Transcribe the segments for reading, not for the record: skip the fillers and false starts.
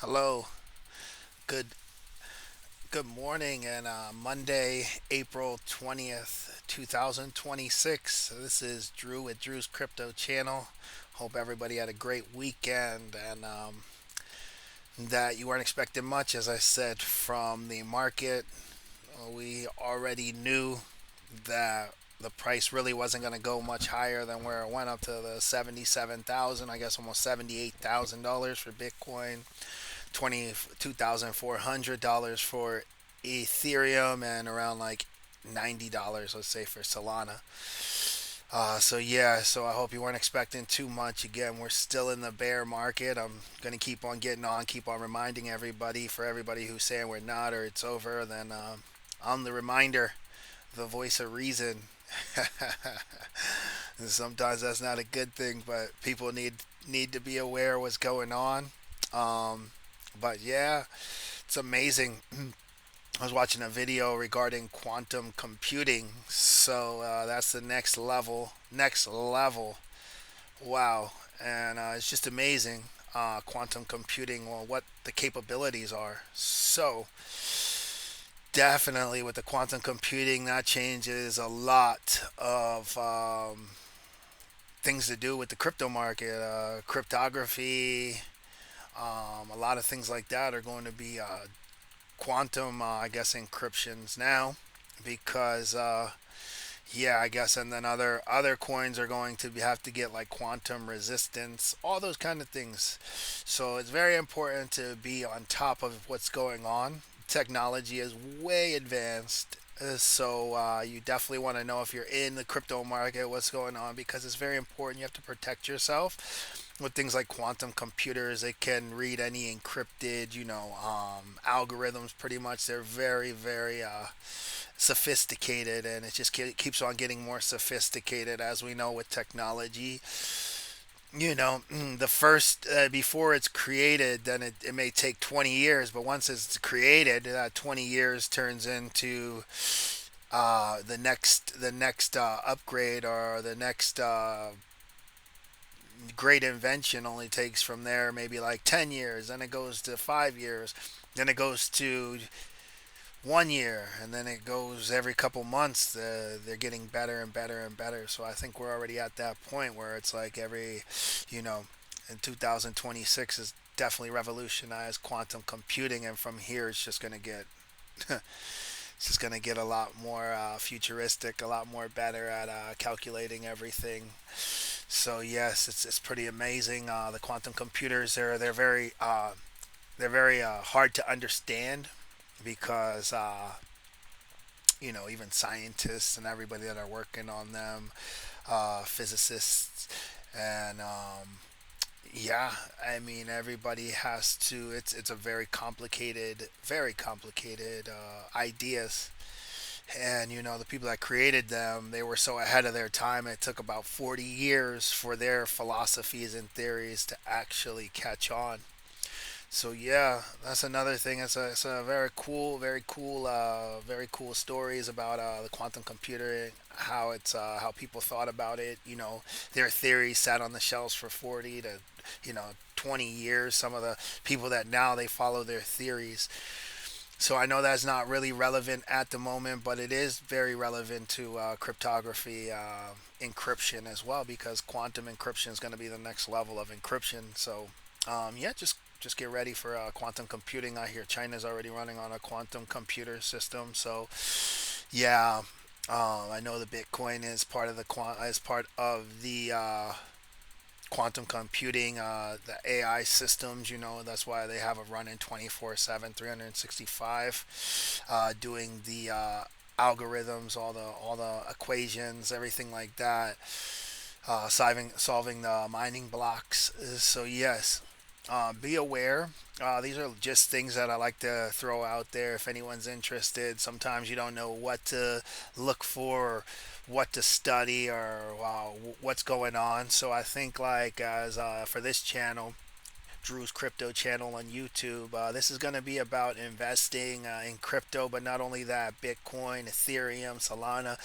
Hello. Good good morning and Monday, April 20th, 2026. This is Drew with Drew's Crypto Channel. Hope everybody had a great weekend and that you weren't expecting much, as I said, from the market. We already knew that the price really wasn't going to go much higher than where it went up to the 77,000, I guess almost $78,000 for Bitcoin. $22,400 for Ethereum and around like $90, let's say, for Solana. So I hope you weren't expecting too much. Again, we're still in the bear market. I'm gonna keep on getting on, keep on reminding everybody. For everybody who's saying we're not or it's over, then I'm the reminder, the voice of reason. Sometimes that's not a good thing, but people need to be aware of what's going on. Um, but yeah, it's amazing. I was watching a video regarding quantum computing. So that's the next level. Next level. Wow. And it's just amazing. Quantum computing, well, what the capabilities are. So definitely with the quantum computing, that changes a lot of things to do with the crypto market, cryptography, a lot of things like that are going to be quantum, I guess, encryptions now, because yeah, I guess, and then other coins are going to have to get like quantum resistance, all those kind of things. So it's very important to be on top of what's going on. Technology is way advanced. So you definitely want to know if you're in the crypto market what's going on, because it's very important. You have to protect yourself with things like quantum computers. They can read any encrypted, algorithms. Pretty much, they're very sophisticated, and it just keeps on getting more sophisticated as we know with technology. The first before it's created, then it may take 20 years, but once it's created, that 20 years turns into the next upgrade, or the next great invention only takes from there maybe like 10 years, then it goes to 5 years, then it goes to 1 year, and then it goes every couple months. They're getting better and better and better. So I think we're already at that point where it's like you know, in 2026 is definitely revolutionized quantum computing, and from here it's just gonna get it's just gonna get a lot more futuristic, a lot more better at calculating everything. So yes, it's pretty amazing. The quantum computers, they're very hard to understand, because even scientists and everybody that are working on them, physicists, and yeah, I mean, everybody has to. It's a very complicated ideas. And the people that created them, they were so ahead of their time. It took about 40 years for their philosophies and theories to actually catch on. So yeah, that's another thing. It's a very cool stories about the quantum computer, how how people thought about it. Their theories sat on the shelves for 40 to 20 years. Some of the people that now they follow their theories. So I know that's not really relevant at the moment, but it is very relevant to cryptography, encryption as well, because quantum encryption is going to be the next level of encryption. So yeah, just get ready for quantum computing. I hear China's already running on a quantum computer system. So yeah, I know the Bitcoin is part of the quantum computing, the AI systems. That's why they have a running 24/7, 365, doing the algorithms, all the equations, everything like that, solving the mining blocks. So yes, be aware. These are just things that I like to throw out there if anyone's interested. Sometimes you don't know what to look for, or what to study, or what's going on. So I think, like, as for this channel, Drew's Crypto channel on YouTube. This is going to be about investing in crypto, but not only that, Bitcoin, Ethereum, Solana.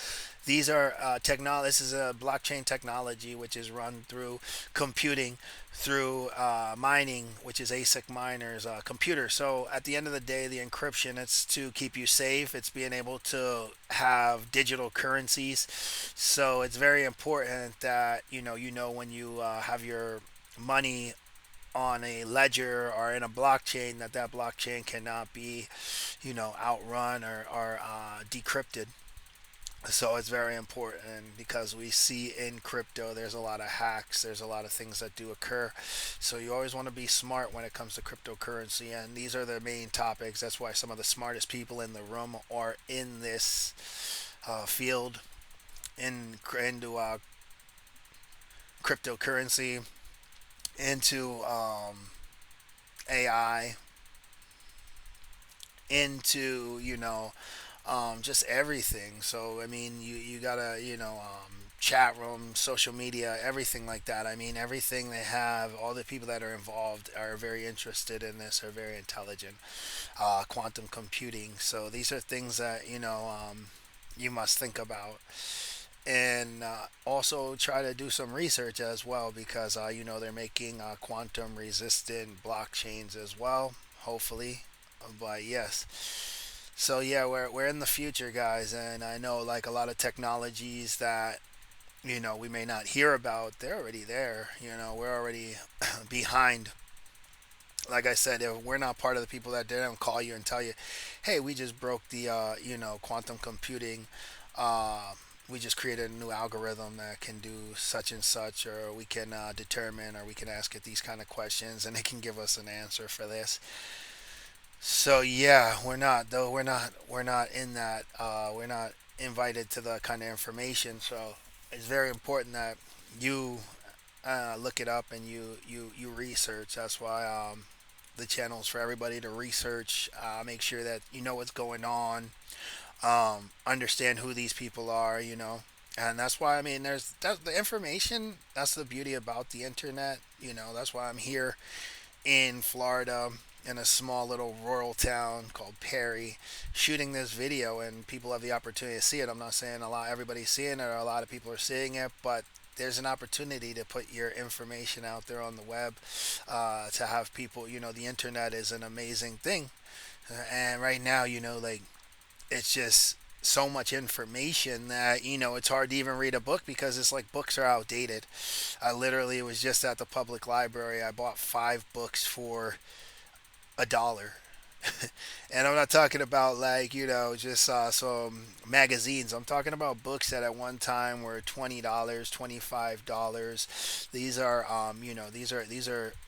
These are technology. This is a blockchain technology which is run through computing, through mining, which is ASIC miners, computers. So at the end of the day, the encryption, it's to keep you safe. It's being able to have digital currencies. So it's very important that you know when you have your money on a ledger or in a blockchain, that blockchain cannot be outrun or decrypted. So it's very important because we see in crypto there's a lot of hacks, there's a lot of things that do occur. So you always want to be smart when it comes to cryptocurrency, and these are the main topics. That's why some of the smartest people in the room are in this field, into cryptocurrency, into AI, into just everything. So I mean, you gotta chat room, social media, everything like that. I mean, everything they have, all the people that are involved are very interested in this, are very intelligent. Quantum computing. So these are things that you must think about, and also try to do some research as well, because they're making quantum resistant blockchains as well, hopefully. But yes, so yeah, we're in the future, guys, and I know like a lot of technologies that we may not hear about, they're already there. We're already behind. Like I said, if we're not part of the people that didn't call you and tell you, hey, we just broke the quantum computing. Uh, we just created a new algorithm that can do such and such, or we can determine, or we can ask it these kind of questions, and it can give us an answer for this. So yeah, we're not though. We're not in that. We're not invited to the kind of information. So it's very important that you look it up and you research. That's why the channel's for everybody to research. Make sure that you know what's going on. Understand who these people are. And that's why, I mean, that's the information. That's the beauty about the internet. That's why I'm here in Florida, in a small little rural town called Perry, shooting this video, and people have the opportunity to see it. I'm not saying everybody's seeing it or a lot of people are seeing it, but there's an opportunity to put your information out there on the web, to have people. The internet is an amazing thing, and right now, like, it's just so much information that it's hard to even read a book, because it's like books are outdated. I literally was just at the public library. I bought 5 books for $1. And I'm not talking about like just some magazines. I'm talking about books that at one time were $20, $25. These are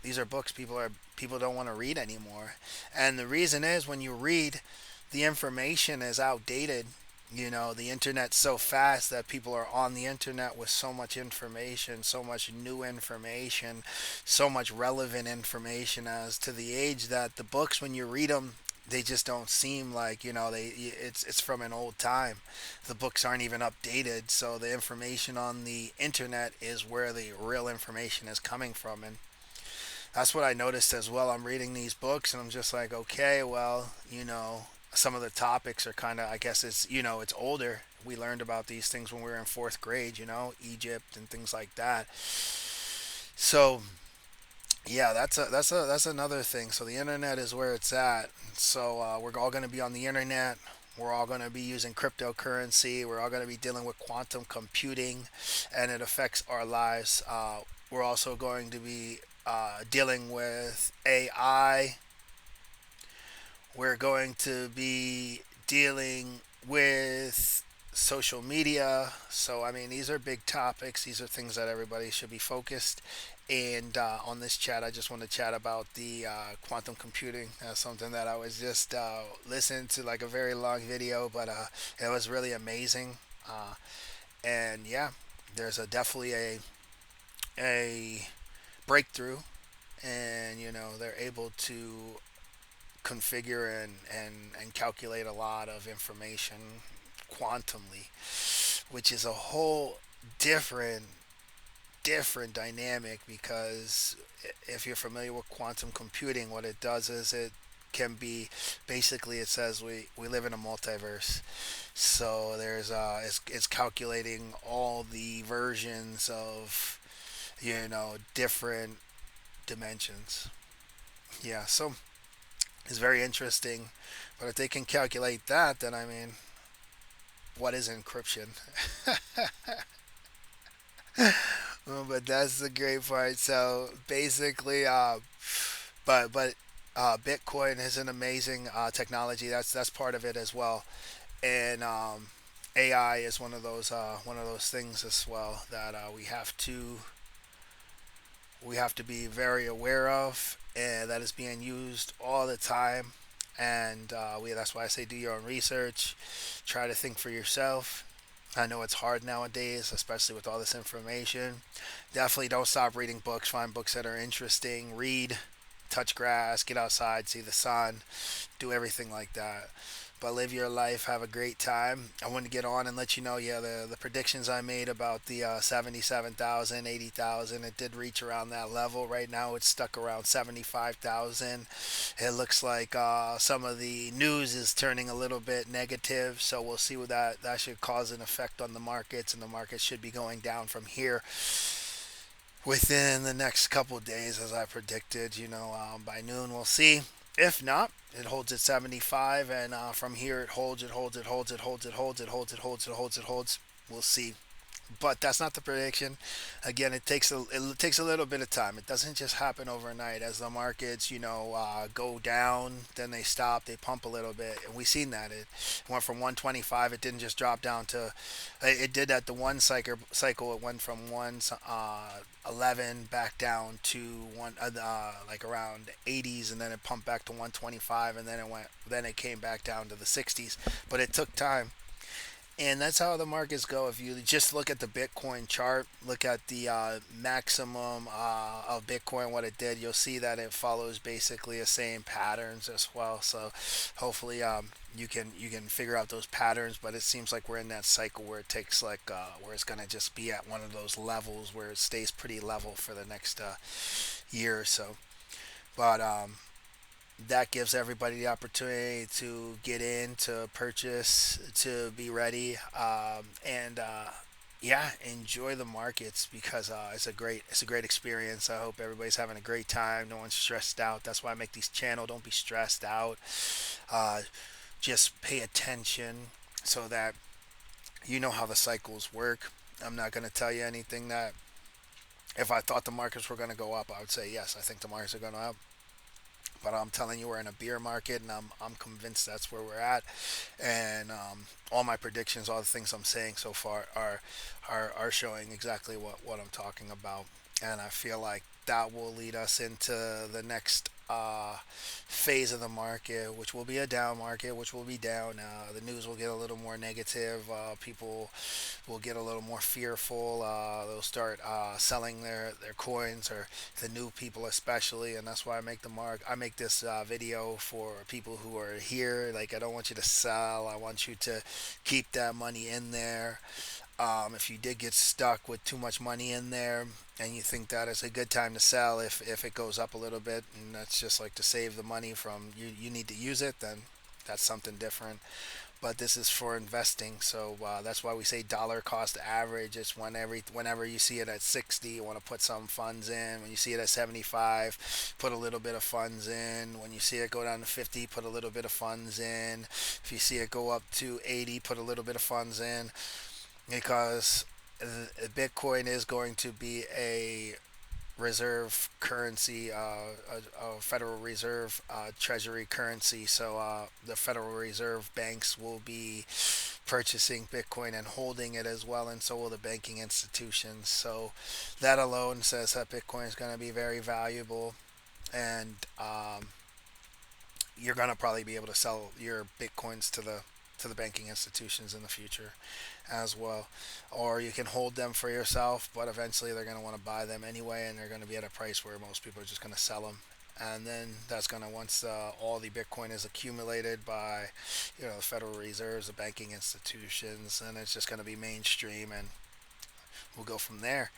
these are books people don't want to read anymore. And the reason is, when you read, the information is outdated. The internet's so fast that people are on the internet with so much information, so much new information, so much relevant information, as to the age that the books, when you read them, they just don't seem like it's from an old time. The books aren't even updated, so the information on the internet is where the real information is coming from. And that's what I noticed as well. I'm reading these books and I'm just like, okay, well, some of the topics are kind of, I guess it's older. We learned about these things when we were in fourth grade, Egypt and things like that. So yeah, that's another thing. So the internet is where it's at. So we're all going to be on the internet. We're all going to be using cryptocurrency. We're all going to be dealing with quantum computing, and it affects our lives. We're also going to be dealing with AI. We're going to be dealing with social media. So, I mean, these are big topics. These are things that everybody should be focused. And on this chat, I just want to chat about the quantum computing. Something that I was just listening to, like a very long video, but it was really amazing. Uh, and yeah, there's definitely a breakthrough, and they're able to configure and calculate a lot of information quantumly, which is a whole different different dynamic because if you're familiar with quantum computing, what it does is it can be basically it says we live in a multiverse. So it's calculating all the versions of different dimensions. Yeah, so it's very interesting. But if they can calculate that, then I mean, what is encryption? Well, but that's the great part. So basically, Bitcoin is an amazing technology. That's part of it as well, and AI is one of those things as well that we have to be very aware of, and that is being used all the time. And that's why I say do your own research, try to think for yourself. I know it's hard nowadays, especially with all this information. Definitely don't stop reading books. Find books that are interesting. Read, touch grass, get outside, see the sun, do everything like that. But live your life, have a great time. I want to get on and let you know, yeah, the predictions I made about the 77,000, 80,000, it did reach around that level. Right now it's stuck around 75,000. It looks like some of the news is turning a little bit negative, so we'll see what that should cause an effect on the markets, and the markets should be going down from here within the next couple of days, as I predicted. By noon we'll see. If not, it holds at 75, and from here it holds, it holds, it holds, it holds, it holds, it holds, it holds, it holds, it holds. We'll see. But that's not the prediction. Again, it takes a little bit of time. It doesn't just happen overnight. As the markets, go down, then they stop, they pump a little bit, and we've seen that it went from 125. It didn't just drop down to. It did that the one cycle. It went from 111 back down to one like around 80s, and then it pumped back to 125, and then it came back down to the 60s. But it took time, and that's how the markets go. If you just look at the Bitcoin chart, look at the maximum of Bitcoin, what it did, you'll see that it follows basically the same patterns as well. So hopefully you can figure out those patterns. But it seems like we're in that cycle where it takes where it's gonna just be at one of those levels where it stays pretty level for the next year or so. But that gives everybody the opportunity to get in, to purchase, to be ready, and yeah, enjoy the markets because it's a great experience. I hope everybody's having a great time. No one's stressed out. That's why I make these channel. Don't be stressed out. Uh, just pay attention so that you know how the cycles work. I'm not going to tell you anything that if I thought the markets were going to go up, I would say yes. I think the markets are going to up, but I'm telling you, we're in a beer market, and I'm convinced that's where we're at. And all my predictions, all the things I'm saying so far, are showing exactly what I'm talking about. And I feel like that will lead us into the next phase of the market, which will be a down market, which will be down. The news will get a little more negative. People will get a little more fearful. They'll start selling their coins, or the new people especially. And that's why I make this video for people who are here. Like, I don't want you to sell. I want you to keep that money in there. If you did get stuck with too much money in there and you think that is a good time to sell, if it goes up a little bit, and that's just like to save the money from you need to use it, then that's something different. But this is for investing, so that's why we say dollar cost average. It's whenever you see it at 60, you want to put some funds in. When you see it at 75, put a little bit of funds in. When you see it go down to 50, put a little bit of funds in. If you see it go up to 80, put a little bit of funds in, because Bitcoin is going to be a reserve currency, a Federal Reserve treasury currency. So the Federal Reserve banks will be purchasing Bitcoin and holding it as well, and so will the banking institutions. So that alone says that Bitcoin is going to be very valuable, and you're going to probably be able to sell your Bitcoins to the banking institutions in the future as well. Or you can hold them for yourself, but eventually they're going to want to buy them anyway, and they're going to be at a price where most people are just going to sell them. And then that's going to, once all the Bitcoin is accumulated by, the Federal Reserves, the banking institutions, and it's just going to be mainstream, and we'll go from there.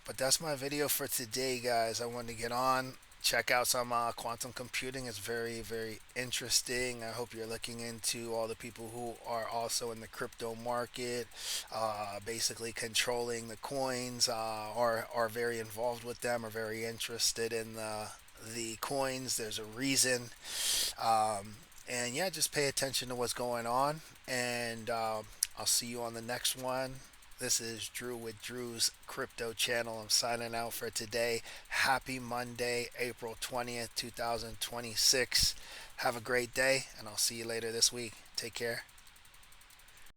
But that's my video for today, guys. I wanted to get on, check out some quantum computing. It's very, very interesting. I hope you're looking into all the people who are also in the crypto market, basically controlling the coins, are very involved with them, are very interested in the coins. There's a reason. And yeah, just pay attention to what's going on. And I'll see you on the next one. This is Drew with Drew's Crypto Channel. I'm signing out for today. Happy Monday, April 20th, 2026. Have a great day, and I'll see you later this week. Take care.